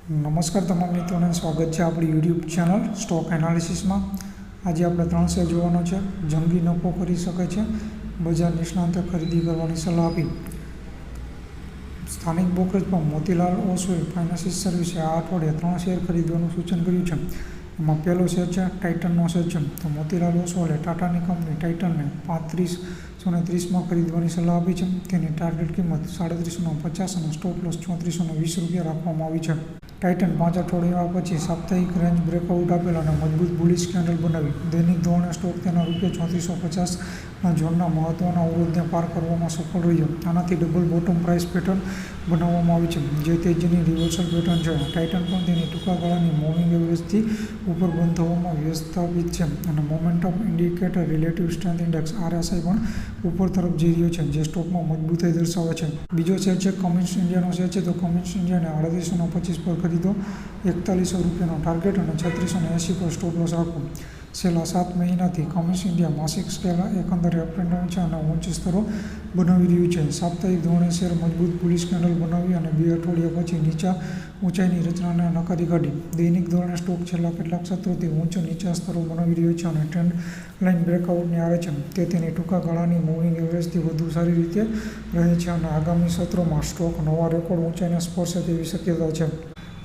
નમસ્કાર તમામ મિત્રોને સ્વાગત છે આપણી યુટ્યુબ ચેનલ સ્ટોક એનાલિસિસમાં। આજે આપણે 3 શેર જોવાનો છે। જંગી નફો કરી શકે છે, બજાર નિષ્ણાંતે ખરીદી કરવાની સલાહ આપી। સ્થાનિક બ્રોકરેજમાં મોતીલાલ ઓસ્વાલ ફાઇનાન્શિયલ સર્વિસે આ અઠવાડિયે 3 શેર ખરીદવાનું સૂચન કર્યું છે। એમાં પહેલો શેર છે ટાઇટનનો શેર છે। તો મોતીલાલ ઓસ્વાલે ટાટાની કંપની ટાઇટનને 3530 ખરીદવાની સલાહ આપી છે। તેની ટાર્ગેટ કિંમત 3750 અને સ્ટોપ લોસ 3420 રૂપિયા રાખવામાં આવી છે। ટાઇટન 5 અઠવાડિયા પછી સાપ્તાહિક રેન્જ બ્રેકઆઉટ આપેલ અને મજબૂત બુલિશ કેન્ડલ બનાવી। દૈનિક ધોરણે સ્ટોક તેના ₹3450ના ઝોનના મહત્વના અવરોધને પાર કરવામાં સફળ રહ્યો। આનાથી ડબલ બોટમ પ્રાઇસ પેટર્ન બનાવવામાં આવી છે, જે તેજીની રિવર્સલ પેટર્ન છે। ટાઇટન પણ તેની ટૂંકા ગાળાની મૂવિંગ એવરેજથી ઉપર બંધ થવામાં વ્યવસ્થાપિત છે અને momentum indicator relative strength index RSI પણ ઉપર તરફ જઈ રહ્યો છે, જે સ્ટોકમાં મજબૂતાઈ દર્શાવે છે। બીજો શેર છે કમિન્સ ઇન્ડિયાનો શેર છે। તો કમિન્સ ઇન્ડિયાને 3825 પર ખરીદો, 4100 રૂપિયાનો ટાર્ગેટ અને 3680 પર સ્ટોપ લોસ રાખો। છેલ્લા 7 મહિનાથી કમિન્સ ઇન્ડિયા માસિક સ્કેલ એકંદરે અપ એન્ડ ડાઉન છે અને ઉચ્ચ સ્તરો બનાવી રહ્યું છે। સાપ્તાહિક ધોરણે શેર મજબૂત બુલિશ કેન્ડલ બનાવી અને 2 અઠવાડિયા પછી નીચા ઊંચાઈની રચનાને નકારી કાઢી। દૈનિક ધોરણે સ્ટોક છેલ્લા કેટલાક સત્રોથી નીચા સ્તરો બનાવી રહ્યો છે અને ટ્રેન્ડ લાઇન બ્રેકઆઉટની આવે છે। તે તેની ટૂંકા ગાળાની મૂવિંગ એવરેજથી વધુ સારી રીતે રહે છે અને આગામી સત્રોમાં સ્ટોક નવા રેકોર્ડ ઊંચાઈને સ્પર્શે તેવી શક્યતા છે।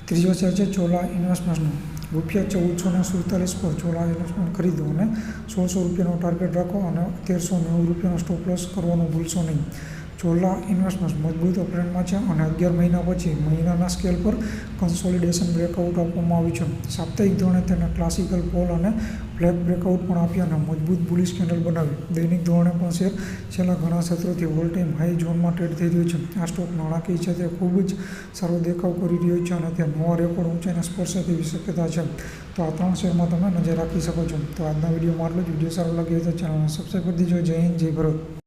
ત્રીજો શેર છે ચોલા ઇન્વેસ્ટમેન્ટ્સનો। ₹1447 પર ચોલા ઇન્વેસ્ટમેન્ટ ખરીદો અને 1600 રૂપિયાનો ટાર્ગેટ રાખો અને 1390 રૂપિયાનો સ્ટોપ લોસ કરવાનું ભૂલશો નહીં। ચોલા ઇન્વેસ્ટમેન્ટ્સ મજબૂત અપટ્રેન્ડમાં છે અને 11 મહિના પછી મહિનાના સ્કેલ પર કન્સોલિડેશન બ્રેકઆઉટ આપવામાં આવ્યું છે। સાપ્તાહિક ધોરણે તેને ક્લાસિકલ પોલ અને ફ્લેગ બ્રેકઆઉટ પણ આપ્યા અને મજબૂત બુલિશ કેન્ડલ બનાવી। દૈનિક ધોરણે પણ શેર છેલ્લા ઘણા સત્રોથી ઓલ ટાઈમ હાઈ ઝોનમાં ટ્રેડ થઈ રહ્યો છે। આ સ્ટોક નાણાકીય ક્ષેત્રે ખૂબ જ સારો દેખાવ કરી રહ્યો છે અને તે નવા રેકોર્ડ ઊંચાઈને સ્પર્શે તેવી શક્યતા છે। તો આ 3 શેરમાં તમે નજર રાખી શકો છો। તો આજના વિડીયોમાં આટલું જ। વિડીયો સારો લાગ્યો હોય તો ચેનલને સબસ્ક્રાઈબ કરી દેજો। જય હિન્દ, જય ભારત।